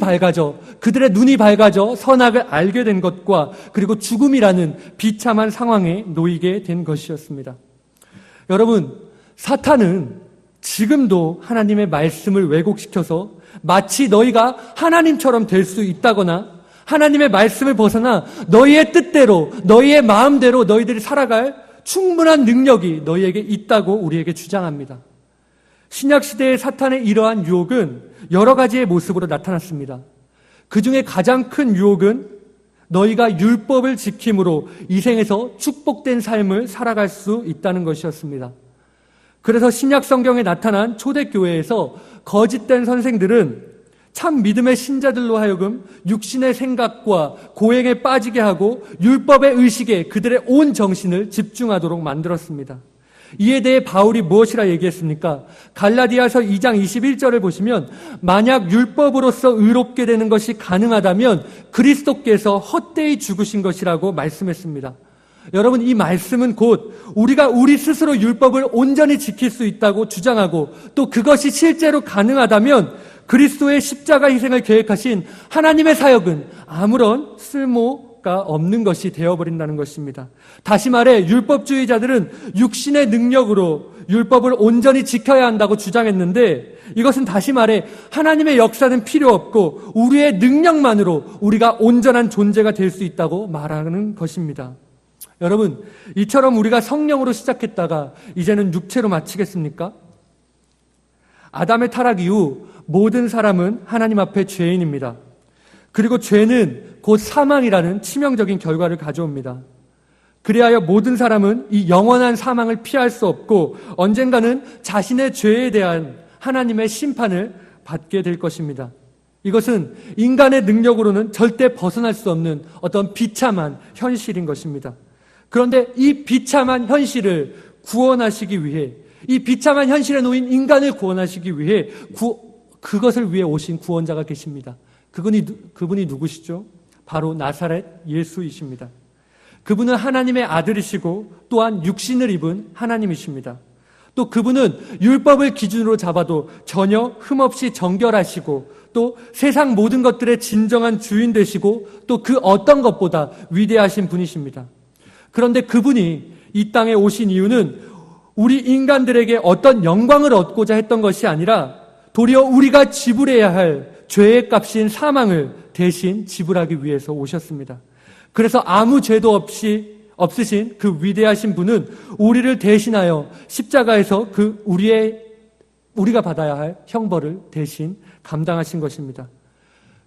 밝아져, 그들의 눈이 밝아져 선악을 알게 된 것과 그리고 죽음이라는 비참한 상황에 놓이게 된 것이었습니다. 여러분, 사탄은 지금도 하나님의 말씀을 왜곡시켜서 마치 너희가 하나님처럼 될 수 있다거나 하나님의 말씀을 벗어나 너희의 뜻대로, 너희의 마음대로 너희들이 살아갈 충분한 능력이 너희에게 있다고 우리에게 주장합니다. 신약시대의 사탄의 이러한 유혹은 여러 가지의 모습으로 나타났습니다. 그 중에 가장 큰 유혹은 너희가 율법을 지킴으로 이 생에서 축복된 삶을 살아갈 수 있다는 것이었습니다. 그래서 신약 성경에 나타난 초대교회에서 거짓된 선생들은 참 믿음의 신자들로 하여금 육신의 생각과 고행에 빠지게 하고 율법의 의식에 그들의 온 정신을 집중하도록 만들었습니다. 이에 대해 바울이 무엇이라 얘기했습니까? 갈라디아서 2장 21절을 보시면 만약 율법으로서 의롭게 되는 것이 가능하다면 그리스도께서 헛되이 죽으신 것이라고 말씀했습니다. 여러분, 이 말씀은 곧 우리가 우리 스스로 율법을 온전히 지킬 수 있다고 주장하고 또 그것이 실제로 가능하다면 그리스도의 십자가 희생을 계획하신 하나님의 사역은 아무런 쓸모가 없는 것이 되어버린다는 것입니다. 다시 말해 율법주의자들은 육신의 능력으로 율법을 온전히 지켜야 한다고 주장했는데 이것은 다시 말해 하나님의 역사는 필요 없고 우리의 능력만으로 우리가 온전한 존재가 될 수 있다고 말하는 것입니다. 여러분, 이처럼 우리가 성령으로 시작했다가 이제는 육체로 마치겠습니까? 아담의 타락 이후 모든 사람은 하나님 앞에 죄인입니다. 그리고 죄는 곧 사망이라는 치명적인 결과를 가져옵니다. 그리하여 모든 사람은 이 영원한 사망을 피할 수 없고 언젠가는 자신의 죄에 대한 하나님의 심판을 받게 될 것입니다. 이것은 인간의 능력으로는 절대 벗어날 수 없는 어떤 비참한 현실인 것입니다. 그런데 이 비참한 현실을 구원하시기 위해, 이 비참한 현실에 놓인 인간을 구원하시기 위해 그것을 위해 오신 구원자가 계십니다. 그분이 누구시죠? 바로 나사렛 예수이십니다. 그분은 하나님의 아들이시고 또한 육신을 입은 하나님이십니다. 또 그분은 율법을 기준으로 잡아도 전혀 흠없이 정결하시고 또 세상 모든 것들의 진정한 주인 되시고 또 그 어떤 것보다 위대하신 분이십니다. 그런데 그분이 이 땅에 오신 이유는 우리 인간들에게 어떤 영광을 얻고자 했던 것이 아니라 도리어 우리가 지불해야 할 죄의 값인 사망을 대신 지불하기 위해서 오셨습니다. 그래서 아무 죄도 없으신 그 위대하신 분은 우리를 대신하여 십자가에서 우리가 받아야 할 형벌을 대신 감당하신 것입니다.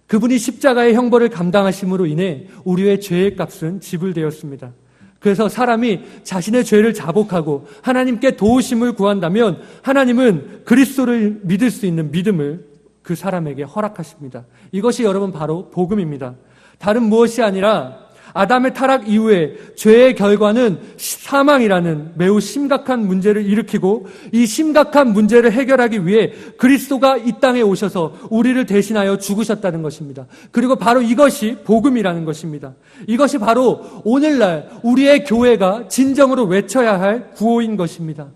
그분이 십자가의 형벌을 감당하심으로 인해 우리의 죄의 값은 지불되었습니다. 그래서 사람이 자신의 죄를 자복하고 하나님께 도우심을 구한다면 하나님은 그리스도를 믿을 수 있는 믿음을 그 사람에게 허락하십니다. 이것이 여러분 바로 복음입니다. 다른 무엇이 아니라 아담의 타락 이후에 죄의 결과는 사망이라는 매우 심각한 문제를 일으키고 이 심각한 문제를 해결하기 위해 그리스도가 이 땅에 오셔서 우리를 대신하여 죽으셨다는 것입니다. 그리고 바로 이것이 복음이라는 것입니다. 이것이 바로 오늘날 우리의 교회가 진정으로 외쳐야 할 구호인 것입니다.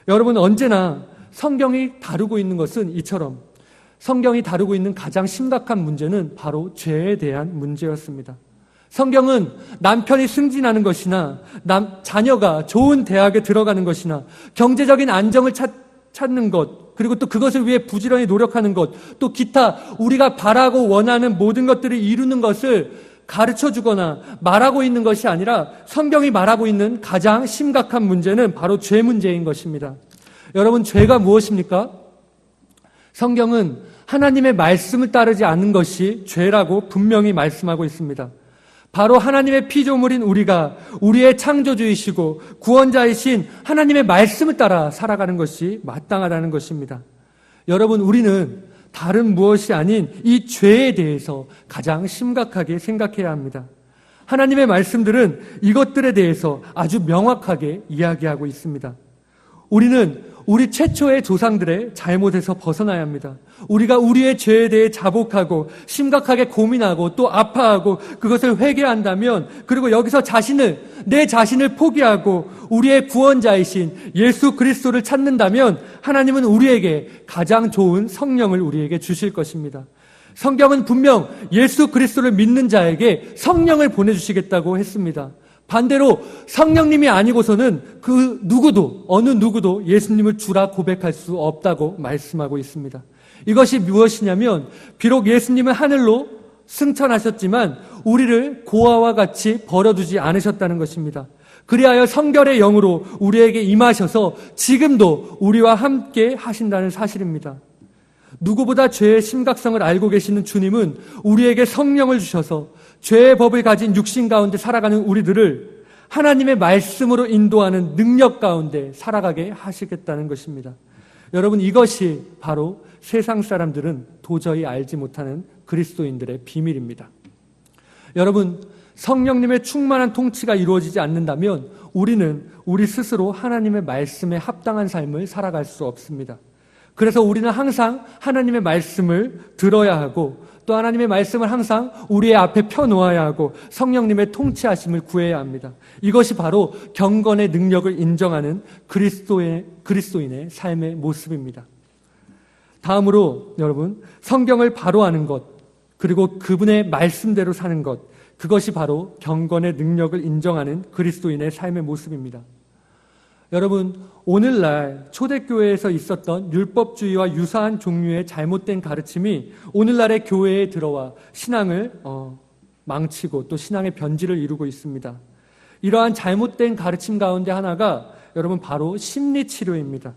여러분, 언제나 성경이 다루고 있는 것은 이처럼 성경이 다루고 있는 가장 심각한 문제는 바로 죄에 대한 문제였습니다. 성경은 남편이 승진하는 것이나 자녀가 좋은 대학에 들어가는 것이나 경제적인 안정을 찾는 것, 그리고 또 그것을 위해 부지런히 노력하는 것, 또 기타 우리가 바라고 원하는 모든 것들을 이루는 것을 가르쳐주거나 말하고 있는 것이 아니라 성경이 말하고 있는 가장 심각한 문제는 바로 죄 문제인 것입니다. 여러분, 죄가 무엇입니까? 성경은 하나님의 말씀을 따르지 않는 것이 죄라고 분명히 말씀하고 있습니다. 바로 하나님의 피조물인 우리가 우리의 창조주이시고 구원자이신 하나님의 말씀을 따라 살아가는 것이 마땅하다는 것입니다. 여러분, 우리는 다른 무엇이 아닌 이 죄에 대해서 가장 심각하게 생각해야 합니다. 하나님의 말씀들은 이것들에 대해서 아주 명확하게 이야기하고 있습니다. 우리는 우리 최초의 조상들의 잘못에서 벗어나야 합니다. 우리가 우리의 죄에 대해 자복하고 심각하게 고민하고 또 아파하고 그것을 회개한다면, 그리고 여기서 내 자신을 포기하고 우리의 구원자이신 예수 그리스도를 찾는다면 하나님은 우리에게 가장 좋은 성령을 우리에게 주실 것입니다. 성경은 분명 예수 그리스도를 믿는 자에게 성령을 보내주시겠다고 했습니다. 반대로 성령님이 아니고서는 그 누구도, 어느 누구도 예수님을 주라 고백할 수 없다고 말씀하고 있습니다. 이것이 무엇이냐면 비록 예수님은 하늘로 승천하셨지만 우리를 고아와 같이 버려두지 않으셨다는 것입니다. 그리하여 성결의 영으로 우리에게 임하셔서 지금도 우리와 함께 하신다는 사실입니다. 누구보다 죄의 심각성을 알고 계시는 주님은 우리에게 성령을 주셔서 죄의 법을 가진 육신 가운데 살아가는 우리들을 하나님의 말씀으로 인도하는 능력 가운데 살아가게 하시겠다는 것입니다. 여러분, 이것이 바로 세상 사람들은 도저히 알지 못하는 그리스도인들의 비밀입니다. 여러분, 성령님의 충만한 통치가 이루어지지 않는다면 우리는 우리 스스로 하나님의 말씀에 합당한 삶을 살아갈 수 없습니다. 그래서 우리는 항상 하나님의 말씀을 들어야 하고 또 하나님의 말씀을 항상 우리의 앞에 펴놓아야 하고 성령님의 통치하심을 구해야 합니다. 이것이 바로 경건의 능력을 인정하는 그리스도인의 삶의 모습입니다. 다음으로 여러분, 성경을 바로 아는 것, 그리고 그분의 말씀대로 사는 것, 그것이 바로 경건의 능력을 인정하는 그리스도인의 삶의 모습입니다. 여러분, 오늘날 초대교회에서 있었던 율법주의와 유사한 종류의 잘못된 가르침이 오늘날의 교회에 들어와 신앙을 망치고 또 신앙의 변질을 이루고 있습니다. 이러한 잘못된 가르침 가운데 하나가 여러분 바로 심리치료입니다.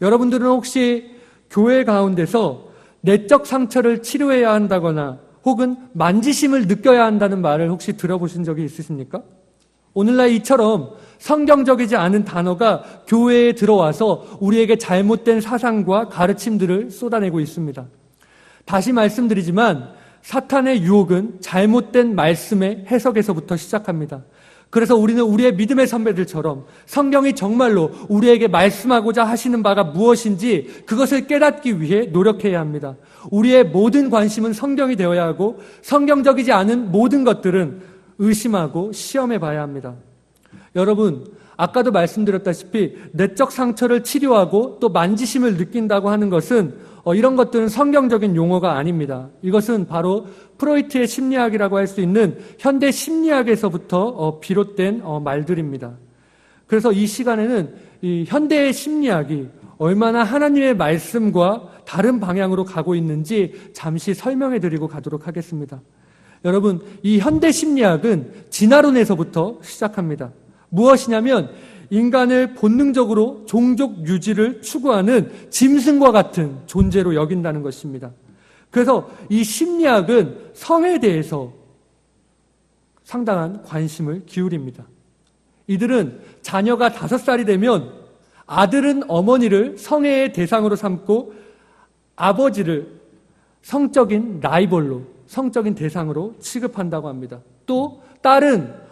여러분들은 혹시 교회 가운데서 내적 상처를 치료해야 한다거나 혹은 만지심을 느껴야 한다는 말을 혹시 들어보신 적이 있으십니까? 오늘날 이처럼 성경적이지 않은 단어가 교회에 들어와서 우리에게 잘못된 사상과 가르침들을 쏟아내고 있습니다. 다시 말씀드리지만 사탄의 유혹은 잘못된 말씀의 해석에서부터 시작합니다. 그래서 우리는 우리의 믿음의 선배들처럼 성경이 정말로 우리에게 말씀하고자 하시는 바가 무엇인지 그것을 깨닫기 위해 노력해야 합니다. 우리의 모든 관심은 성경이 되어야 하고 성경적이지 않은 모든 것들은 의심하고 시험해 봐야 합니다. 여러분, 아까도 말씀드렸다시피 내적 상처를 치료하고 또 만지심을 느낀다고 하는 것은 이런 것들은 성경적인 용어가 아닙니다. 이것은 바로 프로이트의 심리학이라고 할 수 있는 현대 심리학에서부터 비롯된 말들입니다. 그래서 이 시간에는 이 현대의 심리학이 얼마나 하나님의 말씀과 다른 방향으로 가고 있는지 잠시 설명해 드리고 가도록 하겠습니다. 여러분, 이 현대 심리학은 진화론에서부터 시작합니다. 무엇이냐면 인간을 본능적으로 종족 유지를 추구하는 짐승과 같은 존재로 여긴다는 것입니다. 그래서 이 심리학은 성에 대해서 상당한 관심을 기울입니다. 이들은 자녀가 5살이 되면 아들은 어머니를 성애의 대상으로 삼고 아버지를 성적인 라이벌로, 성적인 대상으로 취급한다고 합니다. 또 딸은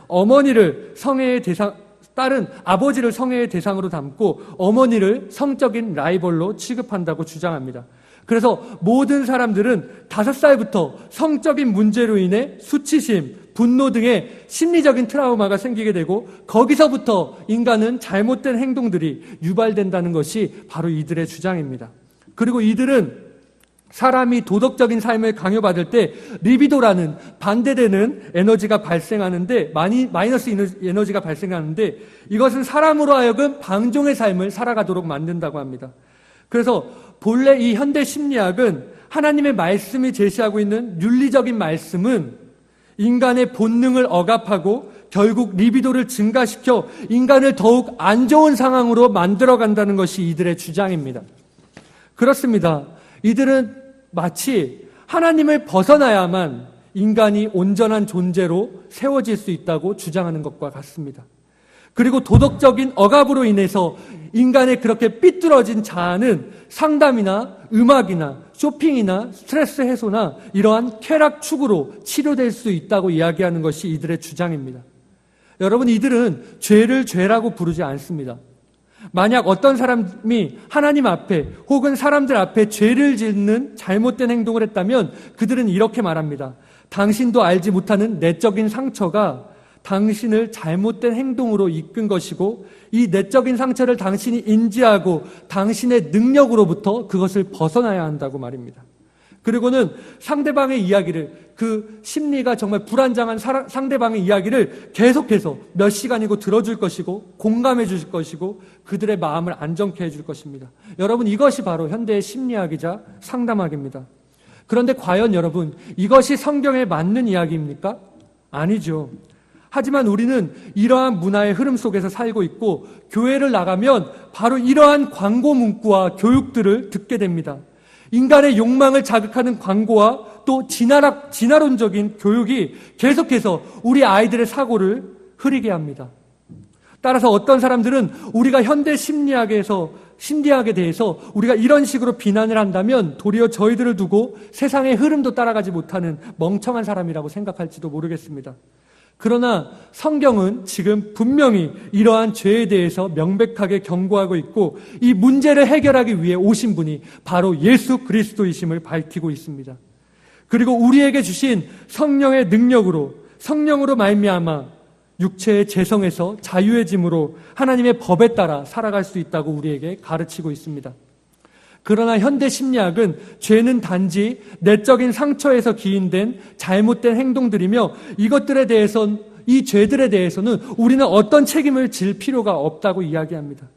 딸은 아버지를 성애의 대상으로 삼고 어머니를 성적인 라이벌로 취급한다고 주장합니다. 그래서 모든 사람들은 5살부터 성적인 문제로 인해 수치심, 분노 등의 심리적인 트라우마가 생기게 되고 거기서부터 인간은 잘못된 행동들이 유발된다는 것이 바로 이들의 주장입니다. 그리고 이들은 사람이 도덕적인 삶을 강요받을 때 리비도라는 반대되는 에너지가 발생하는데 마이너스 에너지가 발생하는데 이것은 사람으로 하여금 방종의 삶을 살아가도록 만든다고 합니다. 그래서 본래 이 현대 심리학은 하나님의 말씀이 제시하고 있는 윤리적인 말씀은 인간의 본능을 억압하고 결국 리비도를 증가시켜 인간을 더욱 안 좋은 상황으로 만들어간다는 것이 이들의 주장입니다. 그렇습니다. 이들은 마치 하나님을 벗어나야만 인간이 온전한 존재로 세워질 수 있다고 주장하는 것과 같습니다. 그리고 도덕적인 억압으로 인해서 인간의 그렇게 삐뚤어진 자아는 상담이나 음악이나 쇼핑이나 스트레스 해소나 이러한 쾌락 추구로 치료될 수 있다고 이야기하는 것이 이들의 주장입니다. 여러분, 이들은 죄를 죄라고 부르지 않습니다. 만약 어떤 사람이 하나님 앞에 혹은 사람들 앞에 죄를 짓는 잘못된 행동을 했다면 그들은 이렇게 말합니다. 당신도 알지 못하는 내적인 상처가 당신을 잘못된 행동으로 이끈 것이고 이 내적인 상처를 당신이 인지하고 당신의 능력으로부터 그것을 벗어나야 한다고 말입니다. 그리고는 상대방의 이야기를, 그 심리가 정말 불안정한 상대방의 이야기를 계속해서 몇 시간이고 들어줄 것이고 공감해 줄 것이고 그들의 마음을 안정케 해줄 것입니다. 여러분, 이것이 바로 현대의 심리학이자 상담학입니다. 그런데 과연 여러분, 이것이 성경에 맞는 이야기입니까? 아니죠. 하지만 우리는 이러한 문화의 흐름 속에서 살고 있고 교회를 나가면 바로 이러한 광고 문구와 교육들을 듣게 됩니다. 인간의 욕망을 자극하는 광고와 또 진화론적인 교육이 계속해서 우리 아이들의 사고를 흐리게 합니다. 따라서 어떤 사람들은 우리가 현대 심리학에 대해서 우리가 이런 식으로 비난을 한다면 도리어 저희들을 두고 세상의 흐름도 따라가지 못하는 멍청한 사람이라고 생각할지도 모르겠습니다. 그러나 성경은 지금 분명히 이러한 죄에 대해서 명백하게 경고하고 있고 이 문제를 해결하기 위해 오신 분이 바로 예수 그리스도이심을 밝히고 있습니다. 그리고 우리에게 주신 성령의 성령으로 말미암아 육체의 재성에서 자유해짐으로 하나님의 법에 따라 살아갈 수 있다고 우리에게 가르치고 있습니다. 그러나 현대 심리학은 죄는 단지 내적인 상처에서 기인된 잘못된 행동들이며 이 죄들에 대해서는 우리는 어떤 책임을 질 필요가 없다고 이야기합니다.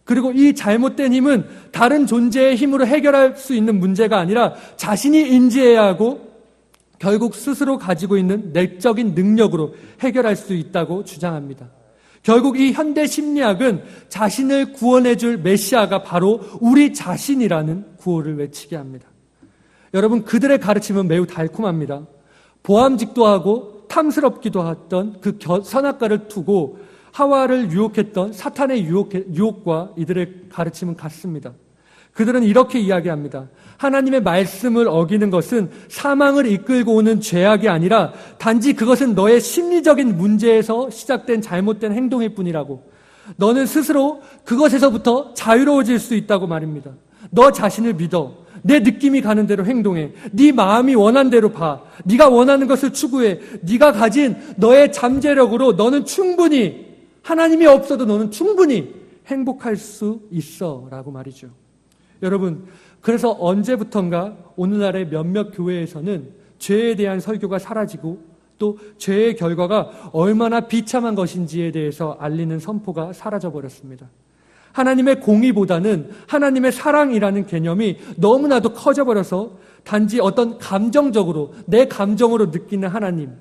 그리고 이 잘못된 힘은 다른 존재의 힘으로 해결할 수 있는 문제가 아니라 자신이 인지해야 하고 결국 스스로 가지고 있는 내적인 능력으로 해결할 수 있다고 주장합니다. 결국 이 현대 심리학은 자신을 구원해 줄 메시아가 바로 우리 자신이라는 구호를 외치게 합니다. 여러분, 그들의 가르침은 매우 달콤합니다. 보암직도 하고 탐스럽기도 했던 그 선악과를 두고 하와를 유혹했던 사탄의 유혹과 이들의 가르침은 같습니다. 그들은 이렇게 이야기합니다. 하나님의 말씀을 어기는 것은 사망을 이끌고 오는 죄악이 아니라 단지 그것은 너의 심리적인 문제에서 시작된 잘못된 행동일 뿐이라고. 너는 스스로 그것에서부터 자유로워질 수 있다고 말입니다. 너 자신을 믿어. 내 느낌이 가는 대로 행동해. 네 마음이 원하는 대로 봐. 네가 원하는 것을 추구해. 네가 가진 너의 잠재력으로 너는 충분히, 하나님이 없어도 너는 충분히 행복할 수 있어 라고 말이죠. 여러분, 그래서 언제부턴가 오늘날의 몇몇 교회에서는 죄에 대한 설교가 사라지고 또 죄의 결과가 얼마나 비참한 것인지에 대해서 알리는 선포가 사라져버렸습니다. 하나님의 공의보다는 하나님의 사랑이라는 개념이 너무나도 커져버려서 단지 어떤 감정적으로, 내 감정으로 느끼는 하나님,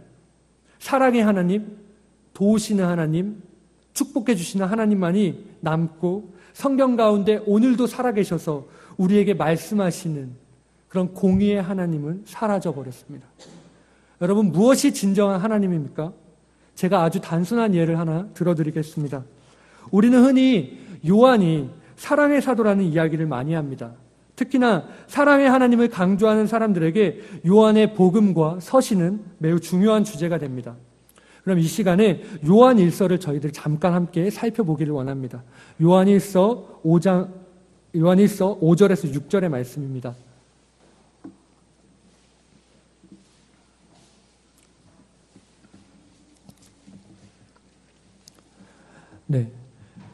사랑의 하나님, 도우시는 하나님, 축복해 주시는 하나님만이 남고 성경 가운데 오늘도 살아계셔서 우리에게 말씀하시는 그런 공의의 하나님은 사라져버렸습니다. 여러분, 무엇이 진정한 하나님입니까? 제가 아주 단순한 예를 하나 들어드리겠습니다. 우리는 흔히 요한이 사랑의 사도라는 이야기를 많이 합니다. 특히나 사랑의 하나님을 강조하는 사람들에게 요한의 복음과 서신은 매우 중요한 주제가 됩니다. 그럼 이 시간에 요한 1서를 저희들 잠깐 함께 살펴보기를 원합니다. 요한 1서 5절에서 6절의 말씀입니다. 네,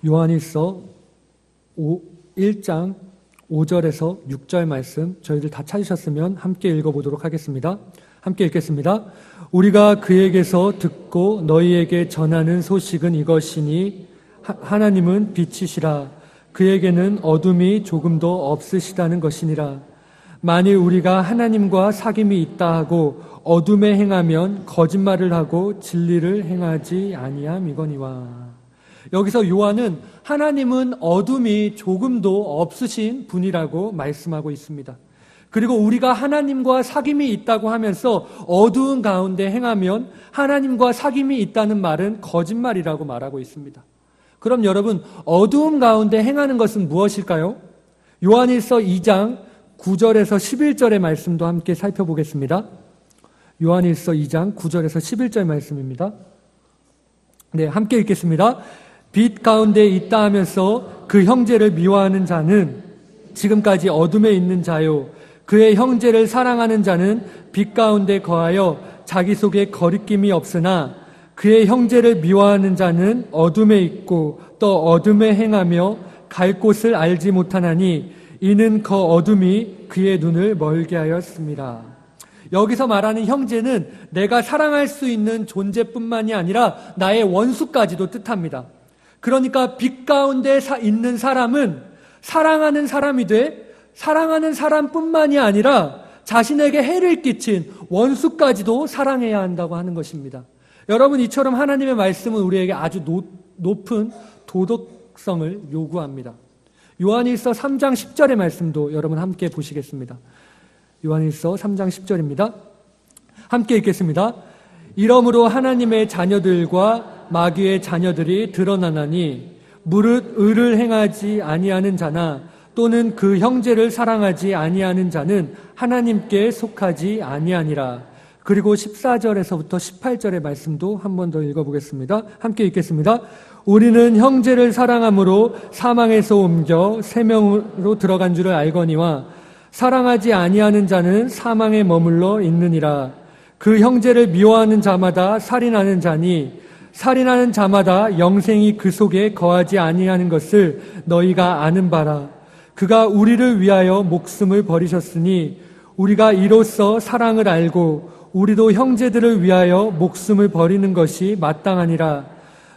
요한 1서 1장 5절에서 6절 말씀 저희들 다 찾으셨으면 함께 읽어보도록 하겠습니다. 함께 읽겠습니다. 우리가 그에게서 듣고 너희에게 전하는 소식은 이것이니 하나님은 빛이시라. 그에게는 어둠이 조금도 없으시다는 것이니라. 만일 우리가 하나님과 사귐이 있다 하고 어둠에 행하면 거짓말을 하고 진리를 행하지 아니함이거니와. 여기서 요한은 하나님은 어둠이 조금도 없으신 분이라고 말씀하고 있습니다. 그리고 우리가 하나님과 사귐이 있다고 하면서 어두운 가운데 행하면 하나님과 사귐이 있다는 말은 거짓말이라고 말하고 있습니다. 그럼 여러분, 어두운 가운데 행하는 것은 무엇일까요? 요한일서 2장 9절에서 11절의 말씀도 함께 살펴보겠습니다. 요한일서 2장 9절에서 11절 말씀입니다. 네, 함께 읽겠습니다. 빛 가운데 있다 하면서 그 형제를 미워하는 자는 지금까지 어둠에 있는 자요. 그의 형제를 사랑하는 자는 빛 가운데 거하여 자기 속에 거리낌이 없으나 그의 형제를 미워하는 자는 어둠에 있고 또 어둠에 행하며 갈 곳을 알지 못하나니 이는 그 어둠이 그의 눈을 멀게 하였습니다. 여기서 말하는 형제는 내가 사랑할 수 있는 존재뿐만이 아니라 나의 원수까지도 뜻합니다. 그러니까 빛 가운데 있는 사람은 사랑하는 사람이 돼 사랑하는 사람뿐만이 아니라 자신에게 해를 끼친 원수까지도 사랑해야 한다고 하는 것입니다. 여러분, 이처럼 하나님의 말씀은 우리에게 아주 높은 도덕성을 요구합니다. 요한일서 3장 10절의 말씀도 여러분 함께 보시겠습니다. 요한일서 3장 10절입니다. 함께 읽겠습니다. 이러므로 하나님의 자녀들과 마귀의 자녀들이 드러나나니 무릇 의를 행하지 아니하는 자나 또는 그 형제를 사랑하지 아니하는 자는 하나님께 속하지 아니하니라. 그리고 14절에서부터 18절의 말씀도 한 번 더 읽어보겠습니다. 함께 읽겠습니다. 우리는 형제를 사랑함으로 사망에서 옮겨 생명으로 들어간 줄을 알거니와 사랑하지 아니하는 자는 사망에 머물러 있느니라. 그 형제를 미워하는 자마다 살인하는 자니 살인하는 자마다 영생이 그 속에 거하지 아니하는 것을 너희가 아는 바라. 그가 우리를 위하여 목숨을 버리셨으니 우리가 이로써 사랑을 알고 우리도 형제들을 위하여 목숨을 버리는 것이 마땅하니라.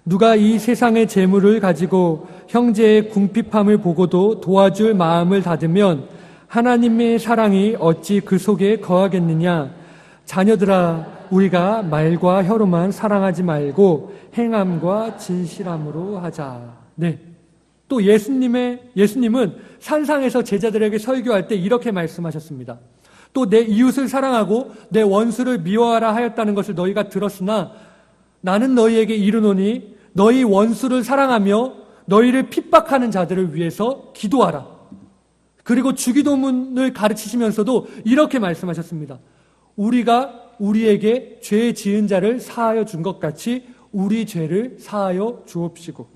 누가 이 세상의 재물을 가지고 형제의 궁핍함을 보고도 도와줄 마음을 닫으면 하나님의 사랑이 어찌 그 속에 거하겠느냐. 자녀들아, 우리가 말과 혀로만 사랑하지 말고 행함과 진실함으로 하자. 네. 또 예수님은 산상에서 제자들에게 설교할 때 이렇게 말씀하셨습니다. 또 내 이웃을 사랑하고 내 원수를 미워하라 하였다는 것을 너희가 들었으나 나는 너희에게 이르노니 너희 원수를 사랑하며 너희를 핍박하는 자들을 위해서 기도하라. 그리고 주기도문을 가르치시면서도 이렇게 말씀하셨습니다. 우리가 우리에게 죄 지은 자를 사하여 준 것 같이 우리 죄를 사하여 주옵시고.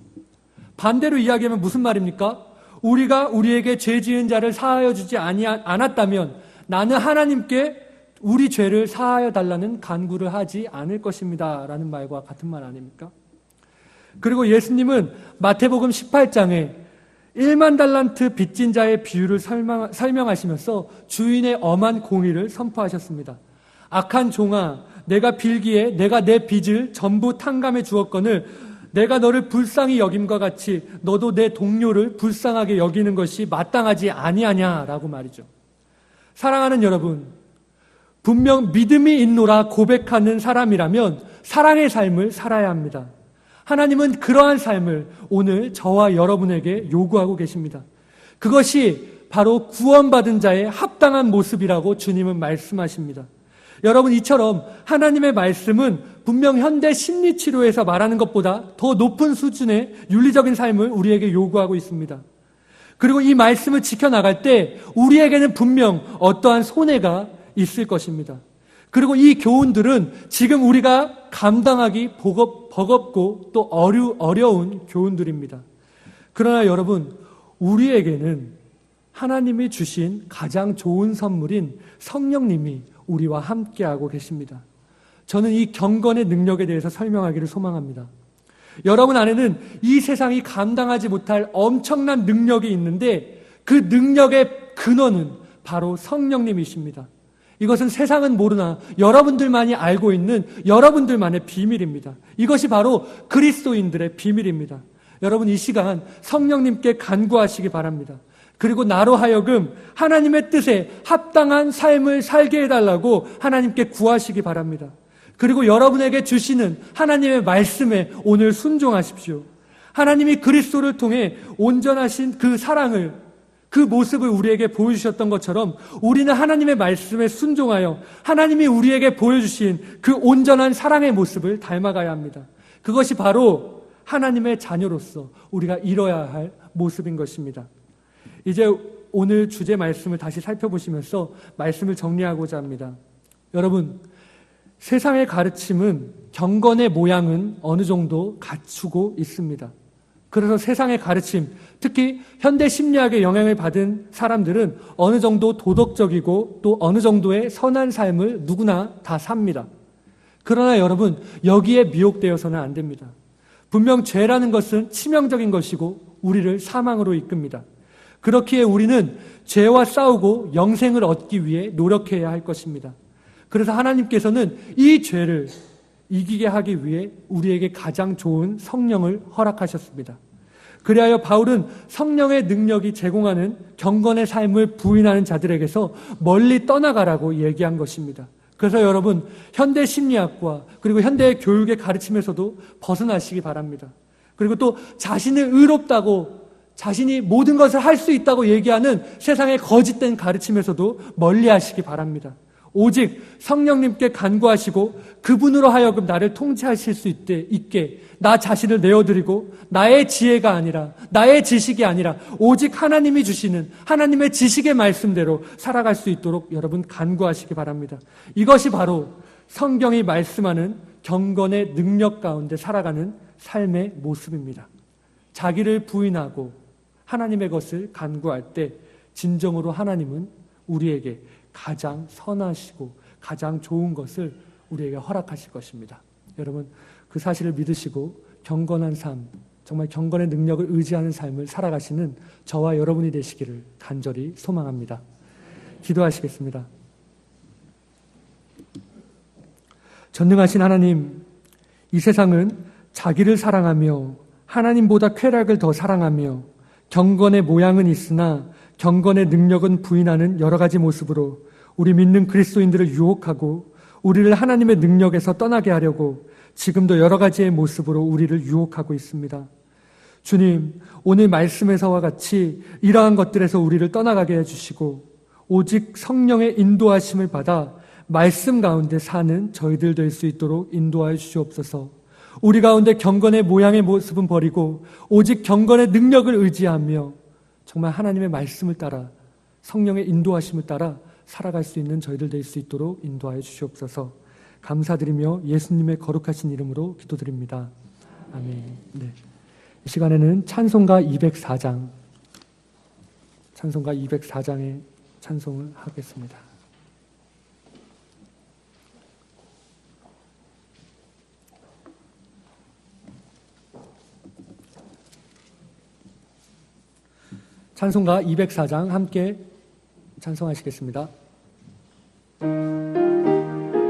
반대로 이야기하면 무슨 말입니까? 우리가 우리에게 죄 지은 자를 사하여 주지 않았다면 나는 하나님께 우리 죄를 사하여 달라는 간구를 하지 않을 것입니다. 라는 말과 같은 말 아닙니까? 그리고 예수님은 마태복음 18장에 1만 달란트 빚진 자의 비유를 설명하시면서 주인의 엄한 공의를 선포하셨습니다. 악한 종아, 내가 빌기에 내가 내 빚을 전부 탕감해 주었거늘 내가 너를 불쌍히 여김과 같이 너도 내 동료를 불쌍하게 여기는 것이 마땅하지 아니하냐라고 말이죠. 사랑하는 여러분, 분명 믿음이 있노라 고백하는 사람이라면 사랑의 삶을 살아야 합니다. 하나님은 그러한 삶을 오늘 저와 여러분에게 요구하고 계십니다. 그것이 바로 구원받은 자의 합당한 모습이라고 주님은 말씀하십니다. 여러분, 이처럼 하나님의 말씀은 분명 현대 심리치료에서 말하는 것보다 더 높은 수준의 윤리적인 삶을 우리에게 요구하고 있습니다. 그리고 이 말씀을 지켜나갈 때 우리에게는 분명 어떠한 손해가 있을 것입니다. 그리고 이 교훈들은 지금 우리가 감당하기 버겁고 또 어려운 교훈들입니다. 그러나 여러분, 우리에게는 하나님이 주신 가장 좋은 선물인 성령님이 우리와 함께하고 계십니다. 저는 이 경건의 능력에 대해서 설명하기를 소망합니다. 여러분 안에는 이 세상이 감당하지 못할 엄청난 능력이 있는데 그 능력의 근원은 바로 성령님이십니다. 이것은 세상은 모르나 여러분들만이 알고 있는 여러분들만의 비밀입니다. 이것이 바로 그리스도인들의 비밀입니다. 여러분, 이 시간 성령님께 간구하시기 바랍니다. 그리고 나로 하여금 하나님의 뜻에 합당한 삶을 살게 해달라고 하나님께 구하시기 바랍니다. 그리고 여러분에게 주시는 하나님의 말씀에 오늘 순종하십시오. 하나님이 그리스도를 통해 온전하신 그 사랑을, 그 모습을 우리에게 보여주셨던 것처럼 우리는 하나님의 말씀에 순종하여 하나님이 우리에게 보여주신 그 온전한 사랑의 모습을 닮아가야 합니다. 그것이 바로 하나님의 자녀로서 우리가 이뤄야 할 모습인 것입니다. 이제 오늘 주제 말씀을 다시 살펴보시면서 말씀을 정리하고자 합니다. 여러분, 세상의 가르침은 경건의 모양은 어느 정도 갖추고 있습니다. 그래서 세상의 가르침, 특히 현대 심리학의 영향을 받은 사람들은 어느 정도 도덕적이고 또 어느 정도의 선한 삶을 누구나 다 삽니다. 그러나 여러분, 여기에 미혹되어서는 안 됩니다. 분명 죄라는 것은 치명적인 것이고 우리를 사망으로 이끕니다. 그렇기에 우리는 죄와 싸우고 영생을 얻기 위해 노력해야 할 것입니다. 그래서 하나님께서는 이 죄를 이기게 하기 위해 우리에게 가장 좋은 성령을 허락하셨습니다. 그리하여 바울은 성령의 능력이 제공하는 경건의 삶을 부인하는 자들에게서 멀리 떠나가라고 얘기한 것입니다. 그래서 여러분, 현대 심리학과 그리고 현대 교육의 가르침에서도 벗어나시기 바랍니다. 그리고 또 자신을 의롭다고, 자신이 모든 것을 할 수 있다고 얘기하는 세상의 거짓된 가르침에서도 멀리 하시기 바랍니다. 오직 성령님께 간구하시고 그분으로 하여금 나를 통치하실 수 있게 나 자신을 내어드리고 나의 지혜가 아니라, 나의 지식이 아니라 오직 하나님이 주시는 하나님의 지식의 말씀대로 살아갈 수 있도록 여러분 간구하시기 바랍니다. 이것이 바로 성경이 말씀하는 경건의 능력 가운데 살아가는 삶의 모습입니다. 자기를 부인하고 하나님의 것을 간구할 때 진정으로 하나님은 우리에게 가장 선하시고 가장 좋은 것을 우리에게 허락하실 것입니다. 여러분, 그 사실을 믿으시고 경건한 삶, 정말 경건의 능력을 의지하는 삶을 살아가시는 저와 여러분이 되시기를 간절히 소망합니다. 기도하시겠습니다. 전능하신 하나님, 이 세상은 자기를 사랑하며 하나님보다 쾌락을 더 사랑하며 경건의 모양은 있으나 경건의 능력은 부인하는 여러 가지 모습으로 우리 믿는 그리스도인들을 유혹하고 우리를 하나님의 능력에서 떠나게 하려고 지금도 여러 가지의 모습으로 우리를 유혹하고 있습니다. 주님, 오늘 말씀에서와 같이 이러한 것들에서 우리를 떠나가게 해주시고 오직 성령의 인도하심을 받아 말씀 가운데 사는 저희들 될 수 있도록 인도하여 주시옵소서. 우리 가운데 경건의 모양의 모습은 버리고 오직 경건의 능력을 의지하며 정말 하나님의 말씀을 따라 성령의 인도하심을 따라 살아갈 수 있는 저희들 될 수 있도록 인도하여 주시옵소서. 감사드리며 예수님의 거룩하신 이름으로 기도드립니다. 아멘. 네. 이 시간에는 찬송가 204장, 찬송가 204장의 찬송을 하겠습니다. 찬송가 204장 함께 찬송하시겠습니다.